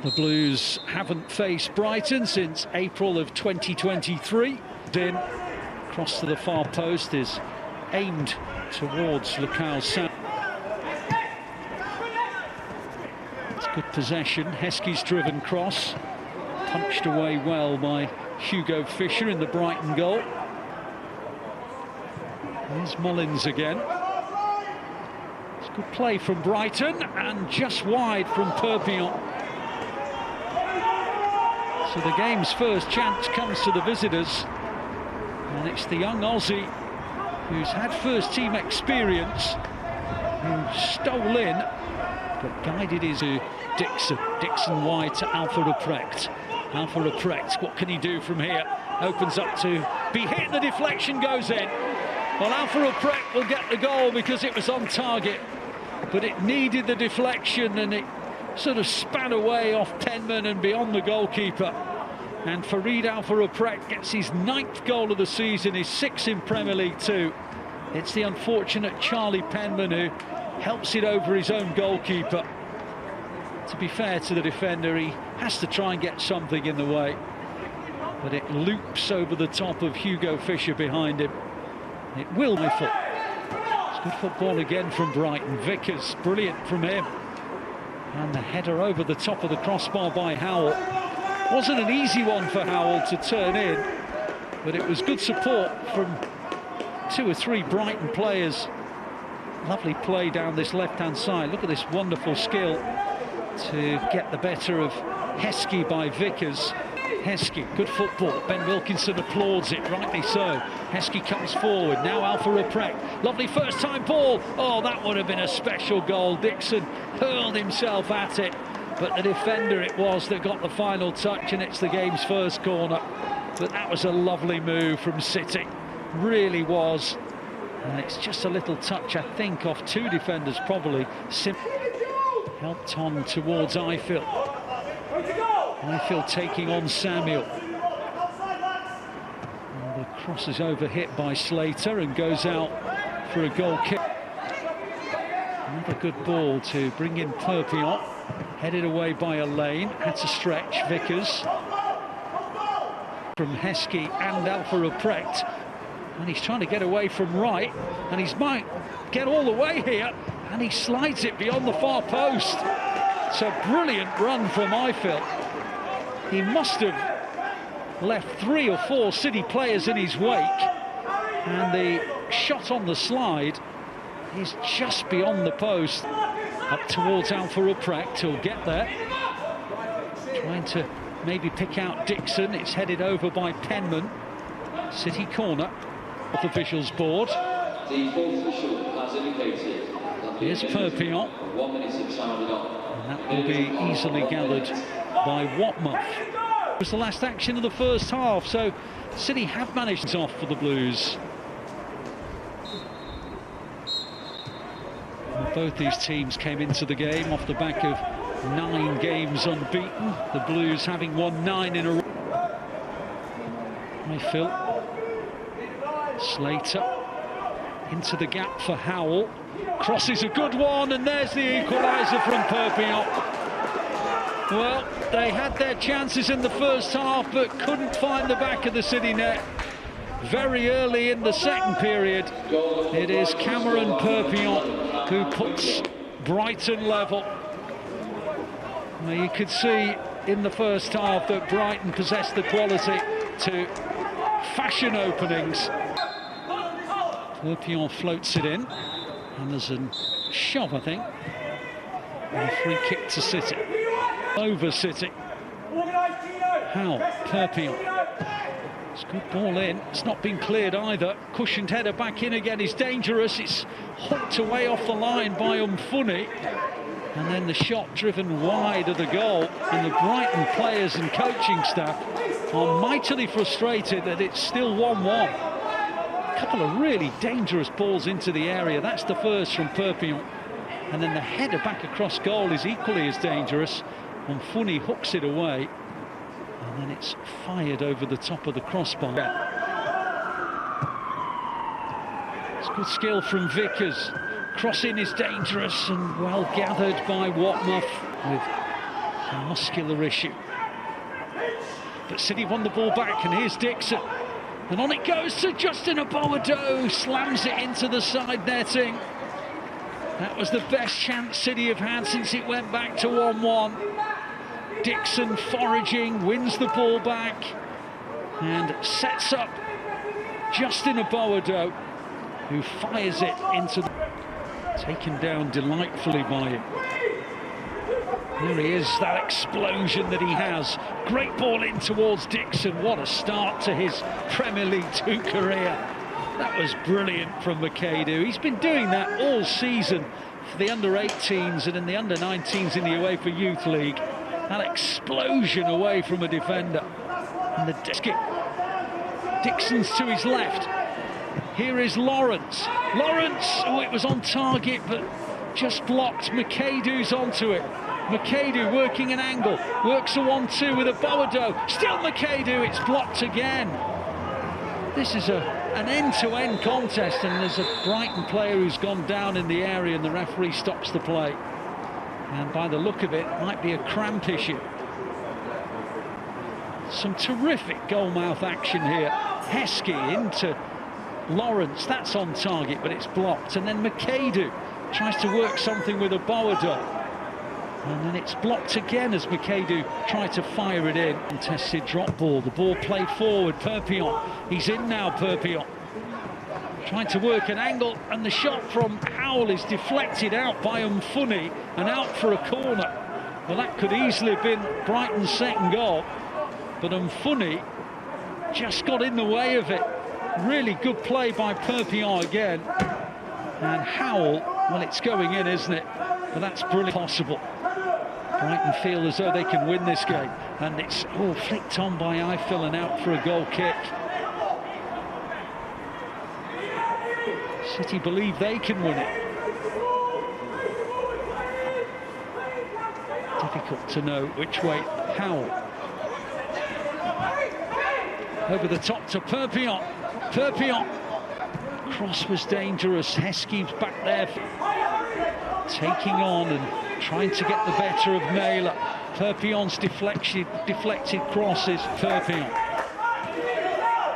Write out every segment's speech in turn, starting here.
The Blues haven't faced Brighton since April of 2023. In, cross to the far post is aimed towards Lucas Sam. It's good possession. Heskey's driven cross, punched away well by Hugo Fisher in the Brighton goal. There's Mullins again. It's good play from Brighton and just wide from Perpignan. So the game's first chance comes to the visitors, and it's the young Aussie who's had first team experience who stole in but guided his Dixon. Dixon wide to Alpha Ruprecht. Alpha Ruprecht, what can he do from here? Opens up to be hit, the deflection goes in. Well, Alpha Ruprecht will get the goal because it was on target, but it needed the deflection and it sort of span away off Penman and beyond the goalkeeper. And Farid Alpha Ruprecht gets his 9th goal of the season, his 6th in Premier League 2. It's the unfortunate Charlie Penman who helps it over his own goalkeeper. To be fair to the defender, he has to try and get something in the way, but it loops over the top of Hugo Fisher behind him. It will be foot. It's good football again from Brighton. Vickers, brilliant from him. And the header over the top of the crossbar by Howell. Wasn't an easy one for Howell to turn in, but it was good support from 2 or 3 Brighton players. Lovely play down this left-hand side. Look at this wonderful skill to get the better of Heskey by Vickers. Heskey, good football. Ben Wilkinson applauds it, rightly so. Heskey comes forward, now Alpha Ruprecht. Lovely first-time ball. Oh, that would have been a special goal. Dixon hurled himself at it, but the defender it was that got the final touch, and it's the game's first corner. But that was a lovely move from City, really was. And it's just a little touch, I think, off 2 defenders probably. Helped on towards Ifill. Ifill taking on Samuel. And the cross is overhit by Slater and goes out for a goal kick. Another good ball to bring in Perpignan. Headed away by Elaine. Had to stretch Vickers. From Heskey and Alpha Ruprecht. And he's trying to get away from right. And he might get all the way here. And he slides it beyond the far post. It's a brilliant run from Ifill. He must have left 3 or 4 City players in his wake, and the shot on the slide is just beyond the post. Up towards Alpha Ruprecht, he'll get there. Trying to maybe pick out Dixon. It's headed over by Penman. City corner off the officials' board. The fourth official has indicated. Here's Perpignan. 1 minute 6 hours on. And that will be easily gathered by Watmuff. It was the last action of the first half, so City have managed off for the Blues. And both these teams came into the game off the back of 9 games unbeaten. The Blues having won 9 in a row. Ifill. Slater. Into the gap for Howell. Cross is a good one, and there's the equaliser from Perpignan. Well, they had their chances in the first half, but couldn't find the back of the City net. Very early in the second period, it is Cameron Perpignan who puts Brighton level. Now, you could see in the first half that Brighton possessed the quality to fashion openings. Perpignan floats it in, and there's a shove, I think. And a free kick to City. Over City. How? Perpignan. It's a good ball in. It's not been cleared either. Cushioned header back in again is dangerous. It's hooked away off the line by Umfuni. And then the shot driven wide of the goal. And the Brighton players and coaching staff are mightily frustrated that it's still 1-1. A couple of really dangerous balls into the area. That's the first from Perpignan. And then the header back across goal is equally as dangerous. Umfuni hooks it away, and then it's fired over the top of the crossbar. It's good skill from Vickers. Crossing is dangerous and well gathered by Watmuff, with a muscular issue. But City won the ball back, and here's Dixon. And on it goes to Justin Aboado, slams it into the side netting. That was the best chance City have had since it went back to 1-1. Dixon foraging, wins the ball back, and sets up Justin Aboado, who fires it into the... Taken down delightfully by him. There he is, that explosion that he has. Great ball in towards Dixon. What a start to his Premier League 2 career. That was brilliant from McAdoo. He's been doing that all season for the under-18s and in the under-19s in the UEFA Youth League. That explosion away from a defender. And the Dixon's to his left. Here is Lawrence. Lawrence, oh, it was on target, but just blocked. McAdoo's onto it. McAdoo working an angle, works a 1-2 with Aboado. Still McAdoo, it's blocked again. This is an end-to-end contest, and there's a Brighton player who's gone down in the area, and the referee stops the play. And by the look of it, might be a cramp issue. Some terrific goalmouth action here. Heskey into Lawrence, that's on target, but it's blocked. And then McAdoo tries to work something with Aboado. And then it's blocked again as McAdoo tried to fire it in. Contested drop ball, the ball played forward, Perpignan. He's in now, Perpignan. Trying to work an angle, and the shot from Howell is deflected out by Umfuni and out for a corner. Well, that could easily have been Brighton's second goal, but Umfuni just got in the way of it. Really good play by Perpignan again. And Howell, well, it's going in, isn't it? But that's brilliant possible. Brighton feel as though they can win this game. And it's all flicked on by Eiffel and out for a goal kick. City believe they can win it. Difficult to know which way. Howell. Over the top to Perpignan. Perpignan. Cross was dangerous. Heskey's back there. Taking on and trying to get the better of Naylor. Perpignan's deflected crosses. Perpignan.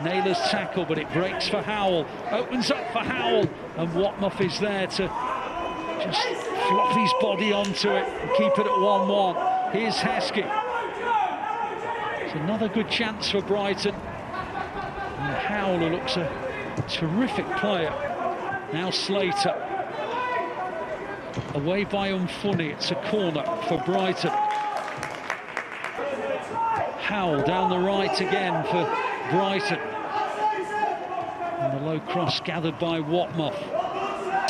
Naylor's tackle, but it breaks for Howell. Opens up for Howell, and Watmoff is there to just flop his body onto it and keep it at 1-1. Here's Heskey. It's another good chance for Brighton. And Howell, who looks a terrific player. Now Slater. Away by Umfuni, it's a corner for Brighton. Howell down the right again for Brighton. And the low cross gathered by Watmoff.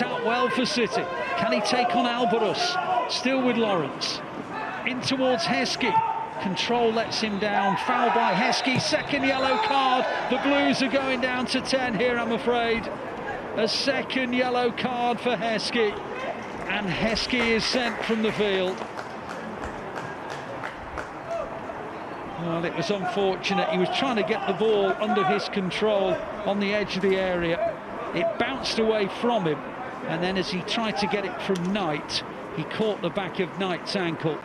Out well for City. Can he take on Alvarez? Still with Lawrence. In towards Heskey. Control lets him down. Foul by Heskey. Second yellow card. The Blues are going down to 10 here, I'm afraid. A second yellow card for Heskey. And Heskey is sent from the field. Well, it was unfortunate. He was trying to get the ball under his control on the edge of the area. It bounced away from him, and then as he tried to get it from Knight, he caught the back of Knight's ankle.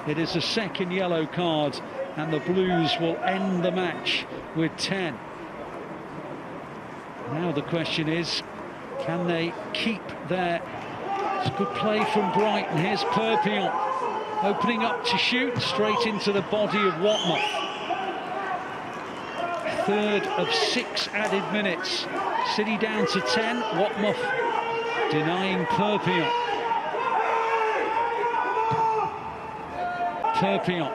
It is a second yellow card, and the Blues will end the match with 10. Now the question is, can they keep their... It's a good play from Brighton. Here's Perpignan opening up to shoot straight into the body of Watmoff. Third of 6 added minutes. City down to 10. Watmoff denying Perpignan. Perpignan.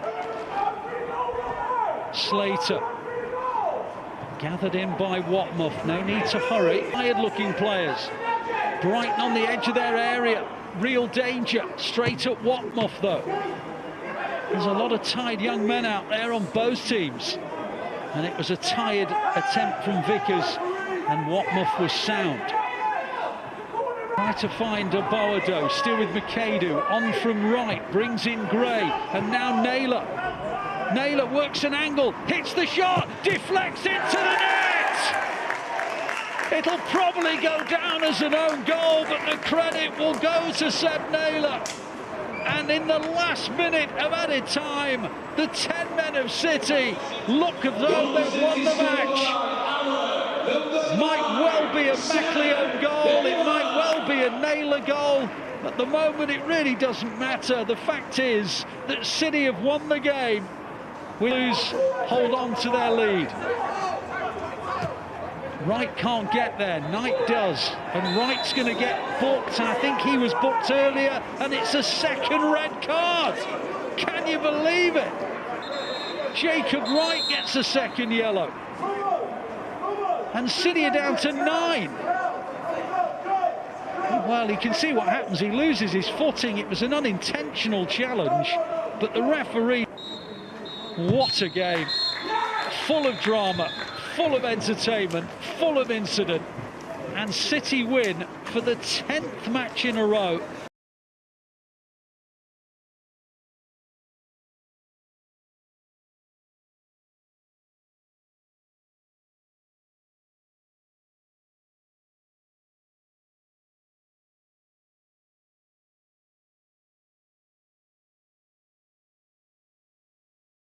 Slater. Gathered in by Watmoff. No need to hurry. Tired-looking players. Brighton on the edge of their area. Real danger. Straight at Watmoff, though. There's a lot of tired young men out there on both teams. And it was a tired attempt from Vickers, and Watmoff was sound. Try to find Aboado, still with McAdoo. On from right, brings in Gray, and now Naylor. Naylor works an angle, hits the shot, deflects into the net! It'll probably go down as an own goal, but the credit will go to Seb Naylor. And in the last minute of added time, the 10 men of City look as though they've won the match. Might well be a Macleod goal, it might well be a Naylor goal. At the moment, it really doesn't matter. The fact is that City have won the game. Blues hold on to their lead. Wright can't get there, Knight does, and Wright's going to get booked. I think he was booked earlier, and it's a second red card. Can you believe it? Jacob Wright gets a second yellow. And City are down to 9. Well, you can see what happens. He loses his footing. It was an unintentional challenge, but the referee... What a game. Full of drama, full of entertainment, full of incident. And City win for the 10th match in a row.